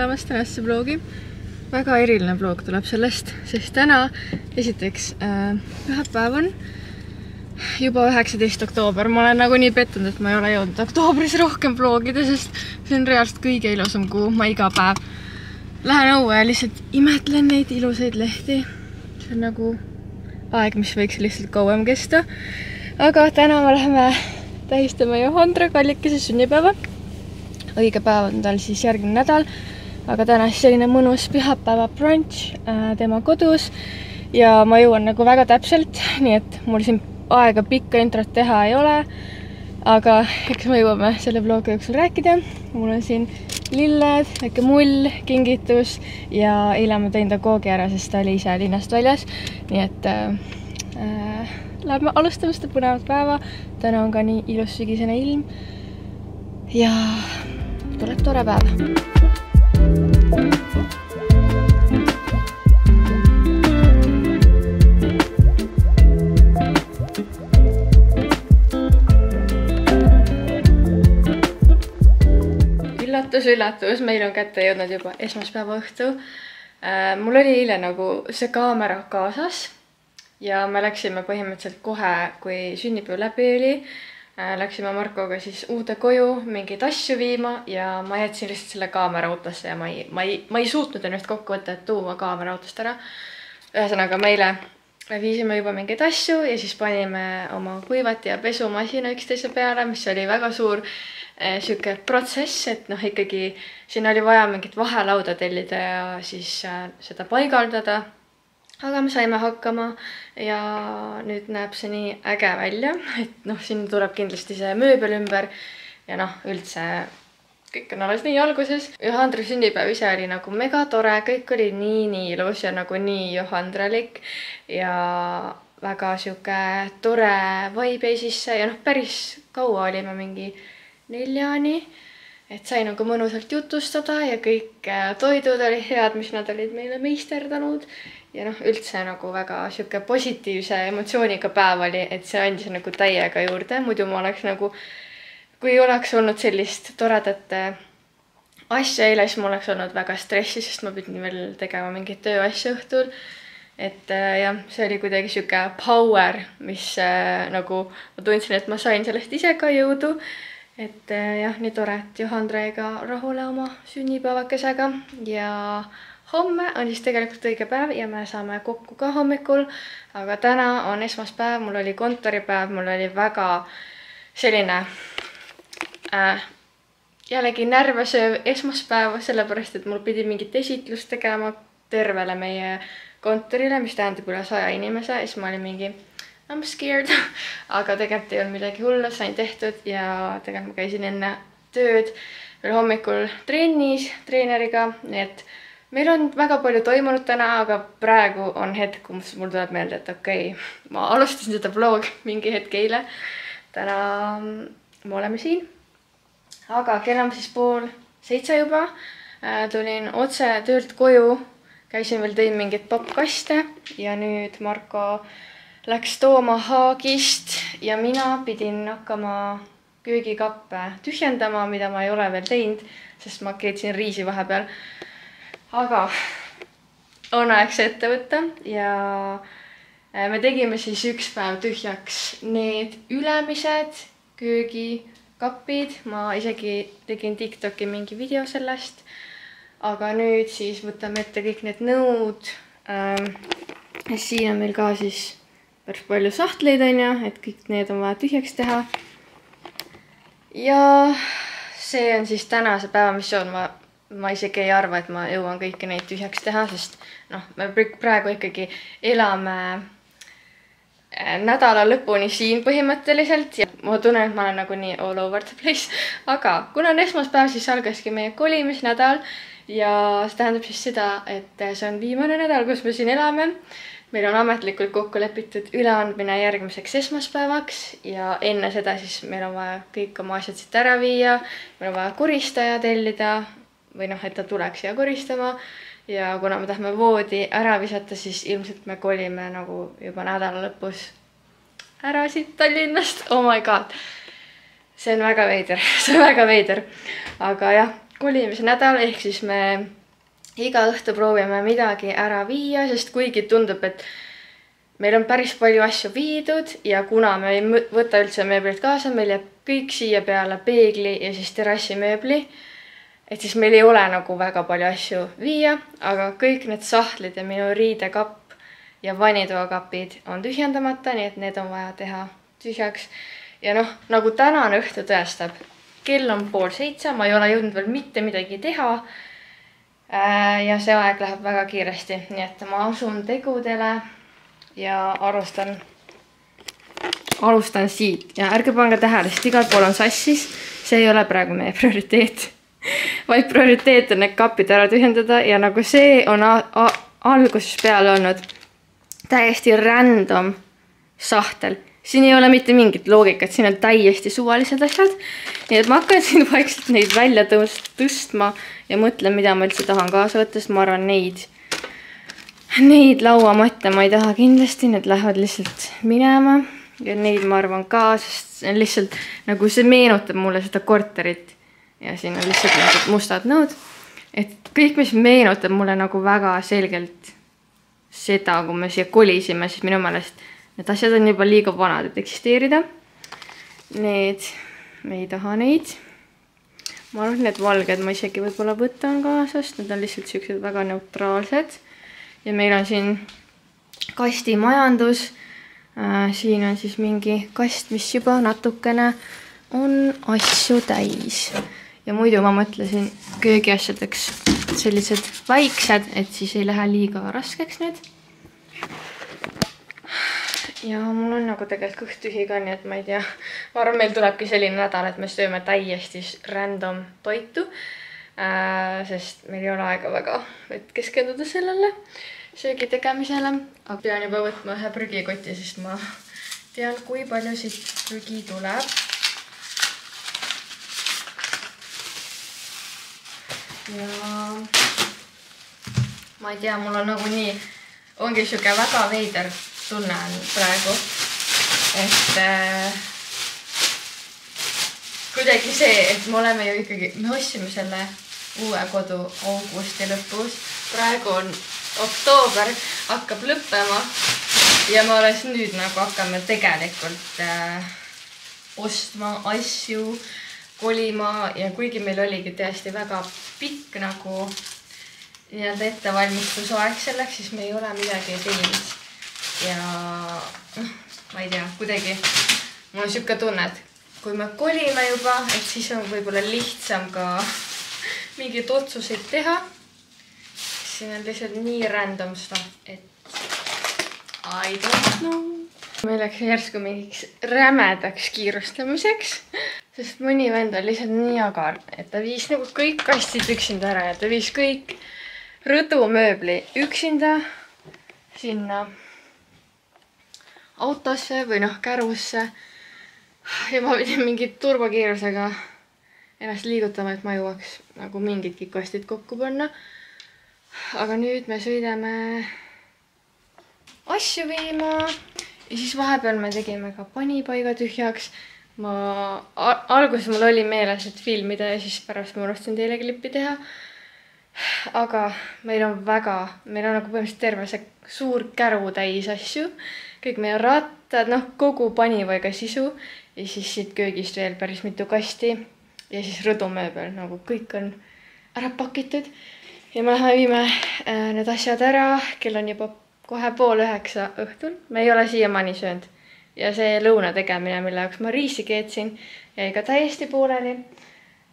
tulemast tänasesse vlogi. Väga eriline vlog tuleb sellest, sest täna esiteks pühapäev on juba 19. oktoober. Ma olen nagu nii pettunud, et ma ei ole jõudnud oktoobris rohkem vlogida, sest see on reaalselt kõige ilusam kuu. Ma iga päev lähen õue ja lihtsalt imetlen neid ilusaid lehti. See on nagu aeg, mis võiks lihtsalt kauem kesta. Aga täna me läheme tähistama Johandra Kallikese sünnipäeva. Õige päev on tal siis järgmine nädal, aga täna siis selline mõnus pühapäeva brunch tema kodus ja ma jõuan nagu väga täpselt, nii et mul siin aega pikka introt teha ei ole, aga eks me jõuame selle vlogi jooksul rääkida. Mul on siin lilled, väike mull, kingitus ja eile ma tõin ta koogi ära, sest ta oli ise linnast väljas, nii et läheme alustama seda põnevat päeva. Täna on ka nii ilus sügisene ilm ja tuleb tore päev. Üllatus, meil on kätte jõudnud juba esmaspäeva õhtu. Mul oli eile nagu see kaamera kaasas ja me läksime põhimõtteliselt kohe, kui sünnipäev läbi oli. Läksime Markoga siis uude koju mingeid asju viima ja ma jätsin lihtsalt selle kaamera autosse ja ma ei suutnud ennast kokku võtta, et tuua kaamera autost ära. Ühesõnaga meile viisime juba mingeid asju ja siis panime oma kuivat ja pesumasina üksteise peale, mis oli väga suur siuke protsess, et ikkagi siin oli vaja mingit vahelauda tellida ja siis seda paigaldada. Aga me saime hakkama ja nüüd näeb see nii äge välja, et siin tuleb kindlasti see mööbel ümber ja üldse kõik on alles nii alguses. Johandra sünnipäev ise oli nagu mega tore, kõik oli nii ilus ja nagu nii johandralik ja väga siuke tore vibe sisse ja päris kaua olime mingi 4-ni, et sai nagu mõnusalt jutustada ja kõik toidud olid head, mis nad olid meile meisterdanud. Ja üldse nagu väga siuke positiivse emotsiooniga päev oli, et see andis nagu täiega juurde. Muidu ma oleks nagu, kui oleks olnud sellist toredat asja eile, siis ma oleks olnud väga stressi, sest ma pidin veel tegema mingit tööasja õhtul. Et jah, see oli kuidagi siuke power, mis nagu ma tundsin, et ma sain sellest ise ka jõudu. Et jah, nii tore, et Johandra jäi ka rahule oma sünnipäevakesega ja homme on siis tegelikult õige päev ja me saame kokku ka hommikul, aga täna on esmaspäev, mul oli kontoripäev, mul oli väga selline jällegi närvesööv esmaspäev, sellepärast, et mul pidi mingit esitlust tegema tervele meie kontorile, mis tähendab üle 100 inimese, ja siis ma olin mingi I'm scared, aga tegelikult ei olnud midagi hullu, sain tehtud ja tegelikult ma käisin enne tööd veel hommikul trennis treeneriga, nii et meil on väga palju toimunud täna, aga praegu on hetk, kus mul tuleb meelde, et okei, ma alustasin seda vlogi mingi hetk eile. Täna me oleme siin, aga kell on siis 6:30 juba. Tulin otse töölt koju, käisin veel tõin mingit pappkaste ja nüüd Marko läks tooma haagist ja mina pidin hakkama köögikappe tühjendama, mida ma ei ole veel teinud, sest ma keetsin riisi vahepeal. Aga on aeg see ette võtta ja me tegime siis üks päev tühjaks need ülemised köögikapid. Ma isegi tegin TikToki mingi video sellest, aga nüüd siis võtame ette kõik need nõud. Siin on meil ka siis päris palju sahtleid on ja, et kõik need on vaja tühjaks teha. Ja see on siis tänase päeva missioon. Ma isegi ei arva, et ma jõuan kõiki neid tühjaks teha, sest me praegu ikkagi elame nädala lõpuni siin põhimõtteliselt ja ma tunnen, et ma olen nagu nii all over the place. Aga kuna on esmaspäev, siis algaski meie kolimisnädal ja see tähendab siis seda, et see on viimane nädal, kus me siin elame. Meil on ametlikult kokku lepitud üleandmine järgmiseks esmaspäevaks ja enne seda siis meil on vaja kõik oma asjad siit ära viia. Meil on vaja koristaja tellida või et ta tuleks siia koristama ja kuna me tahame voodi ära visata, siis ilmselt me kolime nagu juba nädala lõpus ära siit Tallinnast. Oh my god. See on väga veider, Aga jah, kolimisnädal, ehk siis me iga õhtu proovime midagi ära viia, sest kuigi tundub, et meil on päris palju asju viidud ja kuna me ei võta üldse mööblit kaasa, meil jääb kõik siia peale peegli ja siis terrassimööbli, et siis meil ei ole nagu väga palju asju viia, aga kõik need sahtlid ja minu riidekapp ja vanitoakapid on tühjendamata, nii et need on vaja teha tühjaks. Ja noh, nagu tänane õhtu tõestab, kell on 6:30, ma ei ole jõudnud veel mitte midagi teha. Ja see aeg läheb väga kiiresti, nii et ma asun tegudele ja alustan siit. Ja ärge pange tähele, sest igal pool on sassis, see ei ole praegu meie prioriteet, vaid prioriteet on need kapid ära tühjendada ja nagu see on alguses peale olnud täiesti random sahtel. Siin ei ole mitte mingit loogikat, siin on täiesti suvalised asjad. Nii et ma hakkan siin vaikselt neid välja tõstma ja mõtlen, mida ma üldse tahan kaasa võtta, sest ma arvan neid lauamatte ma ei taha kindlasti, need lähevad lihtsalt minema. Ja neid ma arvan ka, sest see on lihtsalt nagu see meenutab mulle seda korterit. Ja siin on lihtsalt mustad nõud. Et kõik, mis meenutab mulle nagu väga selgelt seda, kui me siia kolisime, siis minu meelest need asjad on juba liiga vanad, et eksisteerida. Need, me ei taha neid. Ma arvan, need valged ma isegi võib-olla võtan kaasast. Need on lihtsalt sellised väga neutraalsed. Ja meil on siin kastimajandus. Siin on siis mingi kast, mis juba natukene on asju täis. Ja muidu ma mõtlesin köögiasjadeks sellised väiksed, et siis ei lähe liiga raskeks need. Ja mul on nagu tegelikult kõht tühi ka, nii et ma ei tea. Ma arvan, meil tulebki selline nädal, et me sööme täiesti random toitu, sest meil ei ole aega väga keskenduda sellele söögi tegemisele. Aga pean juba võtma ühe prügikoti, sest ma tean, kui palju siit prügi tuleb. Ja ma ei tea, mul on nagu nii, ongi siuke väga veider tunne praegu, et kuidagi see, et me oleme ju ikkagi, me ostsime selle uue kodu augusti lõpus, praegu on oktoober, hakkab lõppema ja me alles nüüd nagu hakkame tegelikult ostma asju, kolima ja kuigi meil oligi tõesti väga pikk nagu nii-öelda ettevalmistusaeg selleks, siis me ei ole midagi teinud. Ja ma ei tea, kuidagi mul on siuke tunne, et kui me kolime juba, et siis on võib-olla lihtsam ka mingid otsuseid teha. Siin on lihtsalt nii random stuff, et I don't know. Meil läks järsku mingiks rämedaks kiirustamiseks. Sest mõni vend on lihtsalt nii agar, et ta viis nagu kõik kastid üksinda ära ja ta viis kõik rõdumööbli üksinda sinna autosse või noh, kärusse. Ja ma pidin mingit turbokiirusega ennast liigutama, et ma jõuaks nagu mingidki kastid kokku panna. Aga nüüd me sõidame asju viima ja siis vahepeal me tegime ka panipaiga tühjaks. Alguses mul oli meeles, et filmida ja siis pärast ma unustasin teile klippi teha. Aga meil on nagu põhimõtteliselt terve see suur käru täis asju. Kõik meie rattad, noh kogu panipaiga sisu ja siis siit köögist veel päris mitu kasti ja siis rõdumööbel, nagu kõik on ära pakitud. Ja me läheme viime need asjad ära, kell on juba kohe 8:30 õhtul. Me ei ole siiamaani söönud. Ja see lõuna tegemine, mille jaoks ma riisi keetsin, jäi ka täiesti pooleli,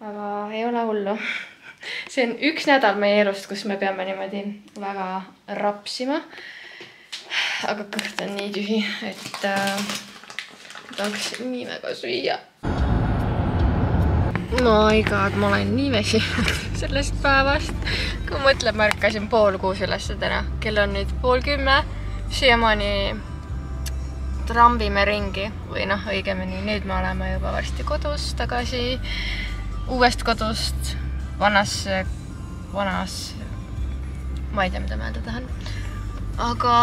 aga ei ole hullu. See on üks nädal meie elust, kus me peame niimoodi väga rapsima. Aga kõht on nii tühi, et tahaks nii väga süüa. My god, ma olen nii väsinud sellest päevast. Kui mõtleb, ma ärkasin 5:30 üles täna. Kell on nüüd 9:30. Siiamaani trambime ringi või noh, õigemini nüüd me oleme juba varsti kodus tagasi, uuest kodust, vanas, ma ei tea, mida ma öelda tahan. Aga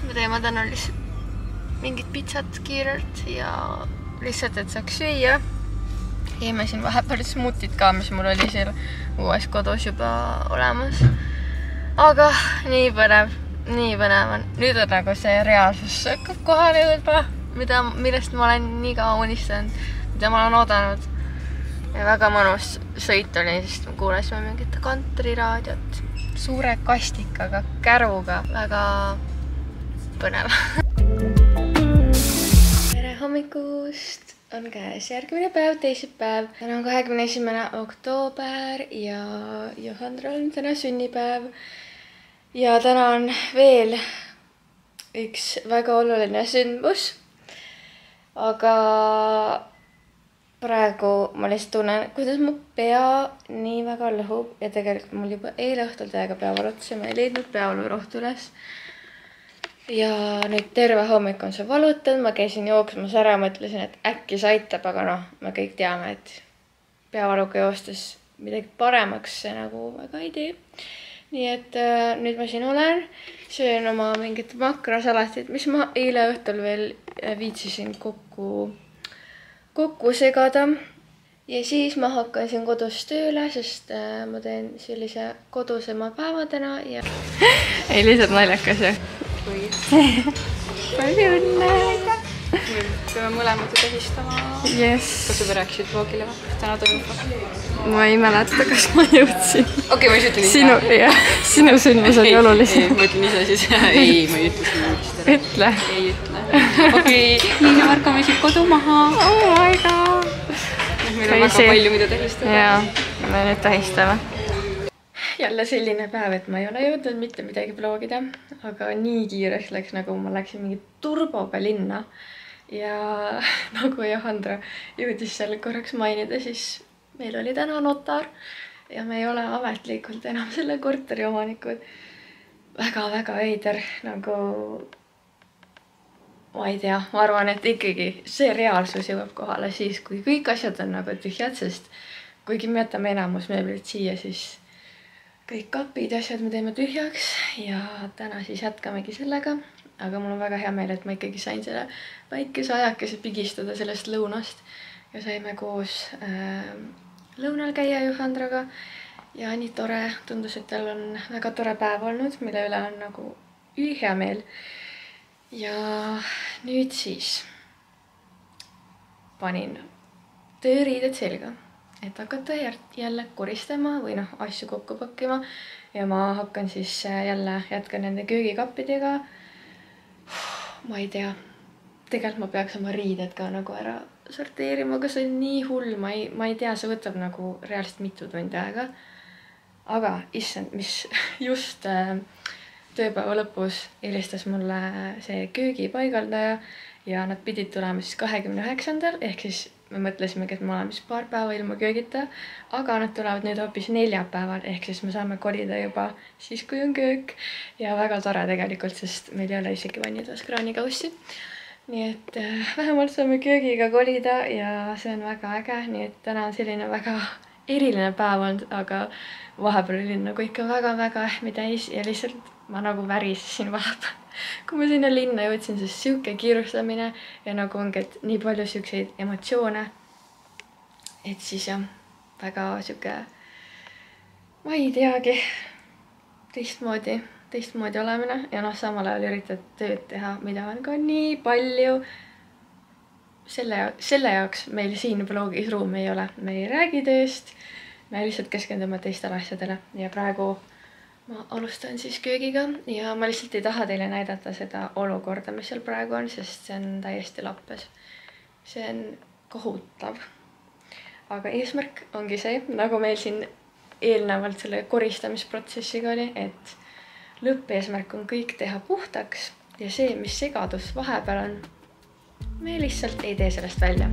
me teeme täna lihtsalt mingit pitsat kiirelt ja lihtsalt, et saaks süüa. Jõime siin vahepeal smuutit ka, mis mul oli seal uues kodus juba olemas. Aga nii põnev on. Nüüd on nagu see reaalsus hakkab kohale jõudma, millest ma olen nii kaua unistanud, mida ma olen oodanud. Ja väga mõnus sõit oli, sest kuulasime mingit kantriraadiot. Suure kastikaga, käruga, väga põnev. Tere hommikust! On käes järgmine päev, teisipäev. Täna on 21. oktoober ja Johandral on täna sünnipäev. Ja täna on veel üks väga oluline sündmus. Aga praegu ma lihtsalt tunnen, kuidas mu pea nii väga lõhub ja tegelikult mul juba eile õhtul täiega pea valutas ja ma ei leidnud peavalurohtu üles. Ja nüüd terve hommik on see valutanud, ma käisin jooksmas ära, mõtlesin, et äkki see aitab, aga noh, me kõik teame, et peavaluga joostes midagi paremaks see nagu väga ei tee. Nii et nüüd ma siin olen, söön oma mingit makrosalatit, mis ma eile õhtul veel viitsisin kokku segada. Ja siis ma hakkan siin kodus tööle, sest ma teen sellise kodusema päeva täna ja... Ei, lihtsalt naljakas ju. Palju õnne! Me peame mõlemad tähistama. Yes. Kas sa rääkisid vloogile või? Täna toimub või? Ma ei mäleta, kas ma jõudsin. Okei, ma ei ütle nii. Sinu sündmus oli olulisem. Ma ütlen ise siis. Ei, ma ei ütle sinu üldist ära. Ütle. Ei ütle. Okei, Liina Markame siit kodu maha. Oh my god. Meil on väga palju, mida tähistada. Jaa, me nüüd tähistame. Jälle selline päev, et ma ei ole jõudnud mitte midagi vloogida, aga nii kiireks läks, nagu ma läksin mingi turboga linna. Ja nagu Johandra jõudis seal korraks mainida, siis meil oli täna notar ja me ei ole ametlikult enam selle korteri omanikud. Väga veider, nagu ma ei tea, ma arvan, et ikkagi see reaalsus jõuab kohale siis, kui kõik asjad on nagu tühjad, sest kuigi me jätame enamus mööblit siia, siis kõik kapid ja asjad me teeme tühjaks ja täna siis jätkamegi sellega. Aga mul on väga hea meel, et ma ikkagi sain selle väikese ajakese pigistada sellest lõunast ja saime koos lõunal käia Johandraga ja nii tore, tundus, et tal on väga tore päev olnud, mille üle on nagu ülihea meel. Ja nüüd siis panin tööriided selga, et hakata jälle koristama või noh, asju kokku pakkima ja ma hakkan siis jälle jätkan nende köögikappidega. Ma ei tea, tegelikult ma peaks oma riided ka nagu ära sorteerima, aga see on nii hull, ma ei tea, see võtab nagu reaalselt mitu tundi aega. Aga issand, mis just tööpäeva lõpus helistas mulle see köögipaigaldaja ja nad pidid tulema siis 29. ehk siis me mõtlesimegi, et me oleme siis paar päeva ilma köögita, aga nad tulevad nüüd hoopis neljapäeval, ehk siis me saame kolida juba siis, kui on köök. Ja väga tore tegelikult, sest meil ei ole isegi vannitoas kraanikaussi. Nii et vähemalt saame köögiga kolida ja see on väga äge, nii et täna on selline väga eriline päev olnud, aga vahepeal oli nagu ikka väga ähmi täis ja lihtsalt ma nagu värisesin vahepeal. Kui ma sinna linna jõudsin, siis siuke kiirustamine ja nagu ongi, et nii palju siukseid emotsioone. Et siis jah, väga siuke, ma ei teagi, teistmoodi olemine ja noh, samal ajal üritad tööd teha, mida on ka nii palju. Selle jaoks meil siin vlogis ruumi ei ole. Me ei räägi tööst, me lihtsalt keskendume teistele asjadele ja praegu ma alustan siis köögiga ja ma lihtsalt ei taha teile näidata seda olukorda, mis seal praegu on, sest see on täiesti lappes. See on kohutav. Aga eesmärk ongi see, nagu meil siin eelnevalt selle koristamisprotsessiga oli, et lõppeesmärk on kõik teha puhtaks ja see, mis segadus vahepeal on, me lihtsalt ei tee sellest välja.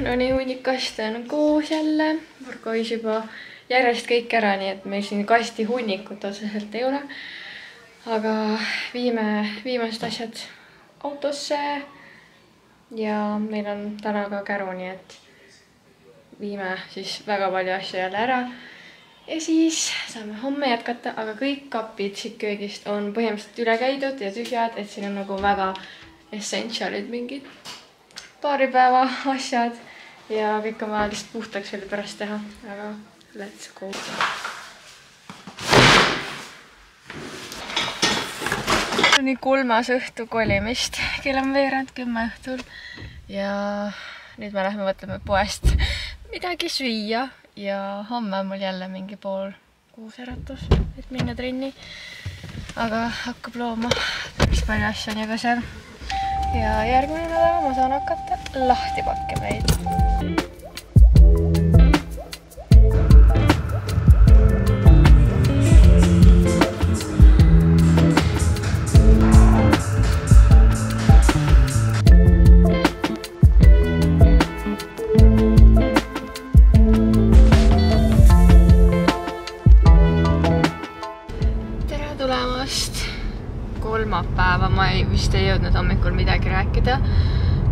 no nii hunnik kaste on koos jälle. Marko hois juba järjest kõik ära, nii et meil siin kasti hunnikut otseselt ei ole. Aga viime viimased asjad autosse ja meil on täna ka käru, nii et viime siis väga palju asju jälle ära. Ja siis saame homme jätkata, aga kõik kapid siit köögist on põhimõtteliselt üle käidud ja tühjad, et siin on nagu väga essentialid mingid paari päeva asjad ja kõik on vaja lihtsalt puhtaks veel pärast teha, aga let's go. Nii 3. õhtu kolimist, kell on veerand 10 õhtul ja nüüd me lähme võtame poest midagi süüa. Ja homme on mul jälle mingi 5:30 äratus, et minna trenni. Aga hakkab looma, päris palju asju on juba seal. Ja järgmine nädal ma saan hakata lahti pakkemeid. Kolmapäeva ma vist ei jõudnud hommikul midagi rääkida.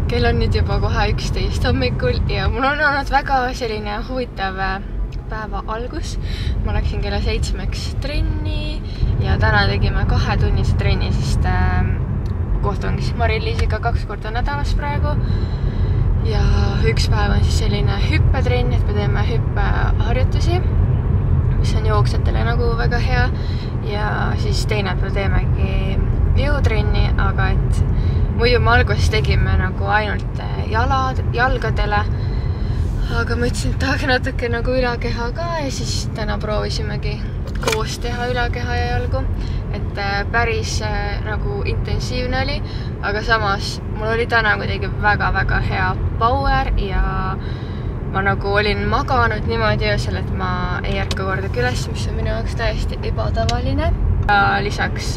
Kell on nüüd juba kohe 11 hommikul ja mul on olnud väga selline huvitav päeva algus. Ma läksin kella 7 trenni ja täna tegime 2-tunnise trenni, sest kohtungi Mari-Liisiga 2 korda nädalas praegu. Ja üks päev on siis selline hüppetrenn, et me teeme hüppeharjutusi, mis on jooksjatele nagu väga hea. Ja siis teine päev teemegi jõutrenni, aga et muidu me alguses tegime nagu ainult jalgadele. Aga ma ütlesin, et tahaks natuke nagu ülakeha ka ja siis täna proovisimegi koos teha ülakeha ja jalgu. Et päris nagu intensiivne oli, aga samas mul oli täna kuidagi väga-väga hea power ja ma nagu olin maganud niimoodi öösel, et ma ei ärka kordagi üles, mis on minu jaoks täiesti ebatavaline. Ja lisaks,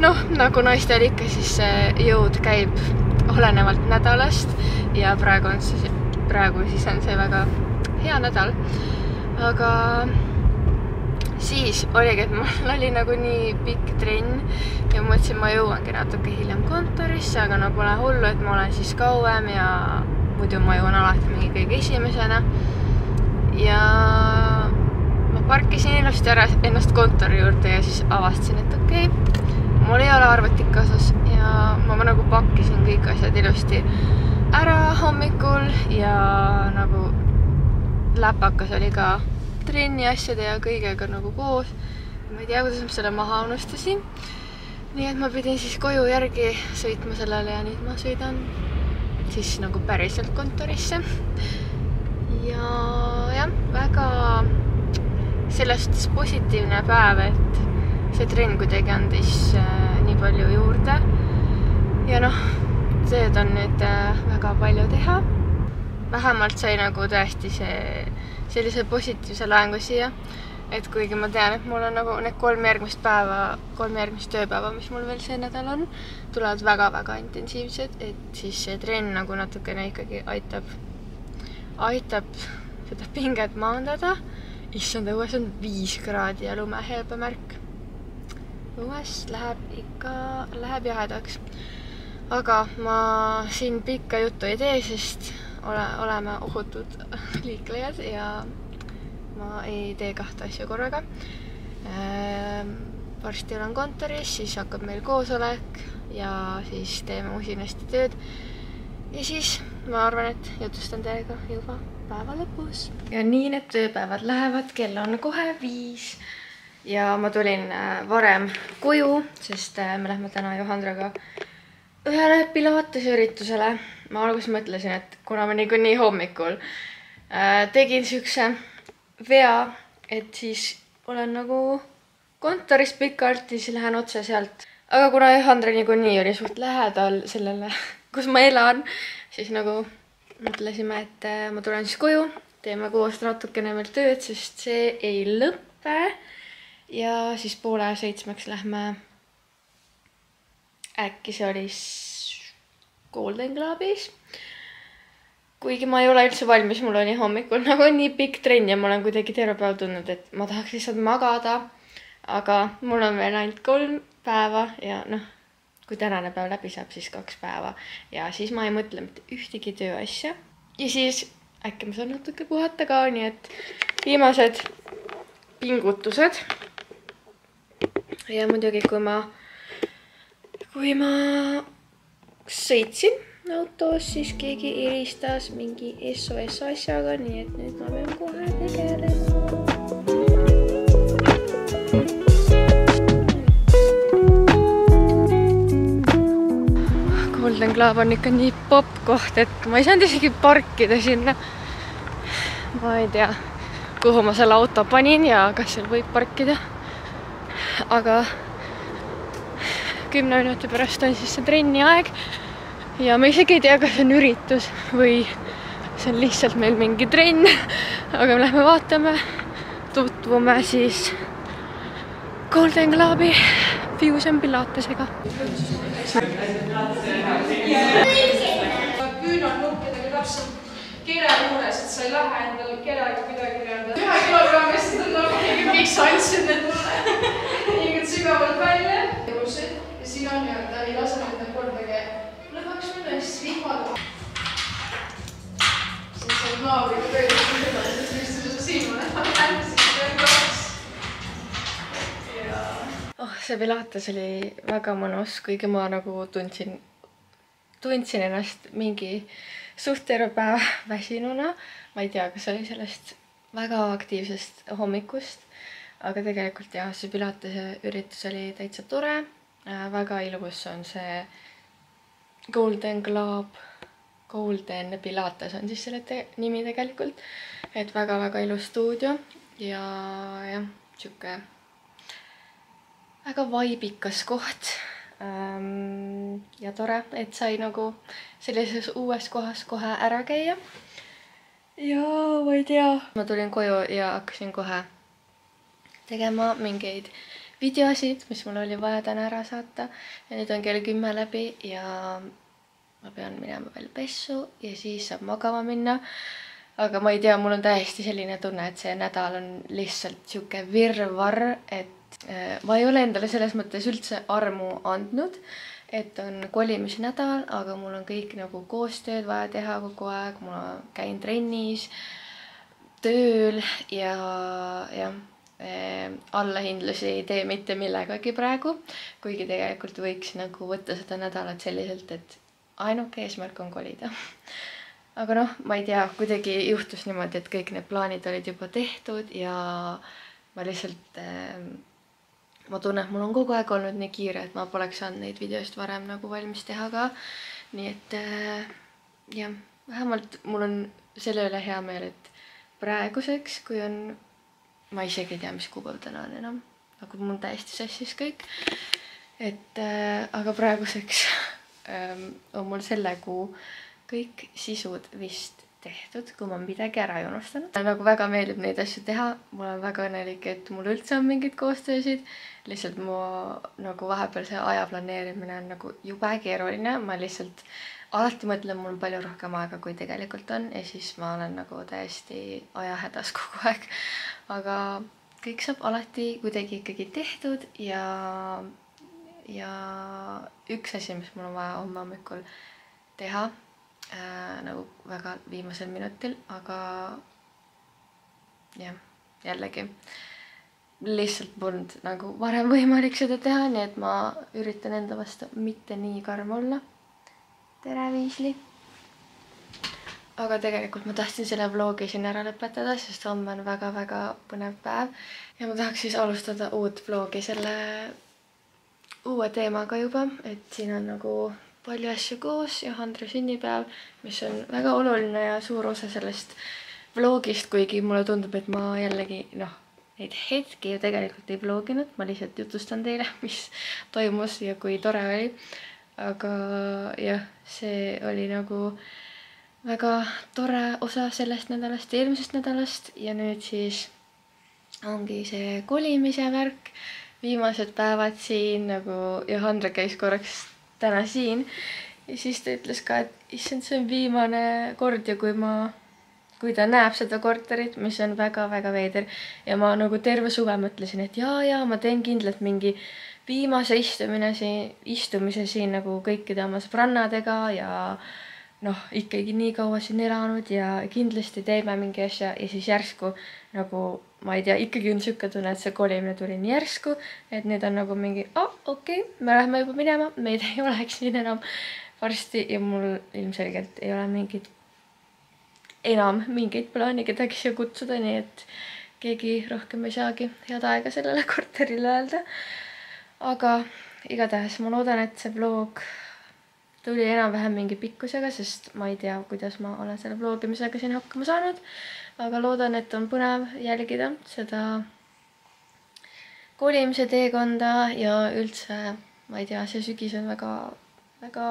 nagu naistel ikka, siis jõud käib olenevalt nädalast ja praegu siis on see väga hea nädal. Aga siis oligi, et mul oli nagu nii pikk trenn ja mõtlesin, ma jõuangi natuke hiljem kontorisse, aga pole hullu, et ma olen siis kauem ja muidu ma jõuan alati mingi kõige esimesena. Ja ma parkisin ilusti ära ennast kontori juurde ja siis avastasin, et okei, mul ei ole arvutit kaasas ja ma nagu pakkisin kõik asjad ilusti ära hommikul ja nagu läpakas oli ka trenni asjade ja kõigega nagu koos. Ma ei tea, kuidas ma selle maha unustasin. Nii et ma pidin siis koju järgi sõitma sellele ja nüüd ma sõidan siis nagu päriselt kontorisse. Ja jah, väga sellest positiivne päev, et see trenn kuidagi andis nii palju juurde. Ja tööd on nüüd väga palju teha. Vähemalt sai nagu tõesti sellise positiivse laengu siia. Et kuigi ma tean, et mul on nagu need 3 järgmist tööpäeva, mis mul veel see nädal on, tulevad väga-väga intensiivsed, et siis see trenn nagu natukene ikkagi aitab seda pinget maandada. Issand, õues on 5 kraadi ja lumehelbemärk. Õues läheb jahedaks. Aga ma siin pikka juttu ei tee, sest oleme ohutud liiklejad ja ma ei tee 2 asju korraga. Varsti olen kontoris, siis hakkab meil koosolek ja siis teeme usinasti tööd. Ja siis ma arvan, et jutustan teiega juba päeva lõpus. Ja nii need tööpäevad lähevad, kell on kohe 5. Ja ma tulin varem koju, sest me lähme täna Johandraga ühele pilatesüritusele. Ma alguses mõtlesin, et kuna ma niikuinii hommikul tegin sihukese vea, et siis olen nagu kontoris pikalt ja siis lähen otse sealt. Aga kuna Johandra niikuinii oli suht lähedal sellele, kus ma elan, siis nagu mõtlesime, et ma tulen siis koju, teeme koos natukene veel tööd, sest see ei lõppe. Ja siis 6:30 lähme, äkki see oli Golden Clubis. kuigi ma ei ole üldse valmis, mul oli hommikul nagu nii pikk trenn ja ma olen kuidagi terve päev tundnud, et ma tahaks lihtsalt magada. Aga mul on veel ainult 3 päeva ja noh, kui tänane päev läbi saab, siis 2 päeva. Ja siis ma ei mõtle mitte ühtegi tööasja. Ja siis äkki ma saan natuke puhata ka, nii et viimased pingutused. Ja muidugi, kui ma sõitsin autos, siis keegi helistas mingi SOS asjaga, nii et nüüd ma pean kohe tegelema. Golden Club on ikka nii popp koht, et ma ei saanud isegi parkida sinna. Ma ei tea, kuhu ma selle auto panin ja kas seal võib parkida. Aga 10 minuti pärast on siis see trenni aeg ja ma isegi ei tea, kas see on üritus või see on lihtsalt meil mingi trenn. Aga me lähme vaatame, tutvume siis Golden Clubi Fusion Pilatesega. Küünarnuppidega täpselt kere juures, et sa ei lähe endal kerega midagi nii-öelda 1 kilogrammist miks sa andsid need mulle liigelt sügavalt välja. Ja siin on nii-öelda ei lase nendel kordagi lõpuks minna ja siis vihmada. Siin saab naabriga töödest mida, sest vist seda silma näha siis veel kaks. See Pilates oli väga mõnus, kuigi ma nagu tundsin ennast mingi suht terve päev väsinuna. Ma ei tea, kas oli sellest väga aktiivsest hommikust, aga tegelikult jah, see Pilatese üritus oli täitsa tore. Väga ilus on see Golden Club, Golden Pilates on siis selle nimi tegelikult. Et väga-väga ilus stuudio ja jah, siuke väga vaibikas koht ja tore, et sai nagu sellises uues kohas kohe ära käia. Ja ma ei tea. Ma tulin koju ja hakkasin kohe tegema mingeid videosid, mis mul oli vaja täna ära saata. Ja nüüd on kell 10 läbi ja ma pean minema veel pessu ja siis saab magama minna. Aga ma ei tea, mul on täiesti selline tunne, et see nädal on lihtsalt siuke virvarr, et ma ei ole endale selles mõttes üldse armu andnud, et on kolimise nädal, aga mul on kõik nagu koostööd vaja teha kogu aeg. Ma käin trennis, tööl ja allahindlusi ei tee mitte millegagi praegu, kuigi tegelikult võiks nagu võtta seda nädalat selliselt, et ainuke eesmärk on kolida. Aga noh, ma ei tea, kuidagi juhtus niimoodi, et kõik need plaanid olid juba tehtud ja ma lihtsalt ma tunnen, et mul on kogu aeg olnud nii kiire, et ma poleks saanud neid videost varem nagu valmis teha ka. Nii et jah, vähemalt mul on selle üle hea meel, et praeguseks, kui on, ma isegi ei tea, mis kuupäev täna on enam, nagu mul täiesti sassis kõik. Et aga praeguseks on mul selle kuu kõik sisud vist tehtud, kui ma midagi ära ei unustanud. Nagu väga meeldib neid asju teha. Mul on väga õnnelik, et mul üldse on mingid koostöösid. Lihtsalt mu nagu vahepeal see aja planeerimine on nagu jube keeruline. Ma lihtsalt alati mõtlen, mul on palju rohkem aega, kui tegelikult on. Ja siis ma olen nagu täiesti ajahädas kogu aeg. Aga kõik saab alati kuidagi ikkagi tehtud ja üks asi, mis mul on vaja homme hommikul teha, nagu väga viimasel minutil, aga jah, jällegi lihtsalt polnud nagu varem võimalik seda teha, nii et ma üritan enda vastu mitte nii karm olla. Tere, Viisli! Aga tegelikult ma tahtsin selle vlogi siin ära lõpetada, sest homme on väga-väga põnev päev ja ma tahaks siis alustada uut vlogi selle uue teemaga juba, et siin on nagu palju asju koos ja Andre sünnipäev, mis on väga oluline ja suur osa sellest vlogist, kuigi mulle tundub, et ma jällegi neid hetki ju tegelikult ei vloginud, ma lihtsalt jutustan teile, mis toimus ja kui tore oli. Aga jah, see oli nagu väga tore osa sellest nädalast, eelmisest nädalast ja nüüd siis ongi see kolimise värk, viimased päevad siin nagu ja Andre käis korraks täna siin ja siis ta ütles ka, et issand, see on viimane kord ja kui ta näeb seda korterit, mis on väga-väga veider ja ma nagu terve suve mõtlesin, et jaa, ma teen kindlalt mingi viimase istumise siin nagu kõikide oma sõbrannadega ja noh, ikkagi nii kaua siin elanud ja kindlasti teeme mingi asja ja siis järsku nagu ma ei tea, ikkagi on siuke tunne, et see kolimine tuli nii järsku, et nüüd on nagu mingi, okei, me läheme juba minema, meid ei oleks siin enam varsti ja mul ilmselgelt ei ole enam mingeid plaani kedagi siia kutsuda, nii et keegi rohkem ei saagi head aega sellele korterile öelda. Aga igatahes ma loodan, et see vlog tuli enam-vähem mingi pikkusega, sest ma ei tea, kuidas ma olen selle vlogimisega siin hakkama saanud. Aga loodan, et on põnev jälgida seda kolimise teekonda ja üldse, ma ei tea, see sügis on väga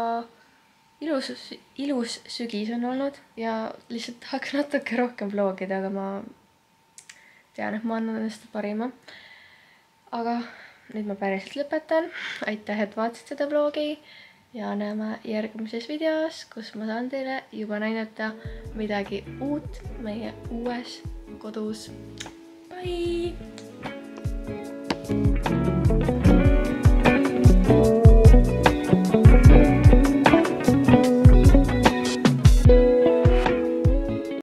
ilus sügis on olnud ja lihtsalt tahaks natuke rohkem vlogida, aga ma tean, et ma annan ennast parima. Aga nüüd ma päriselt lõpetan. Aitäh, et vaatasid seda vlogi ja näeme järgmises videos, kus ma saan teile juba näidata midagi uut meie uues kodus. Bye!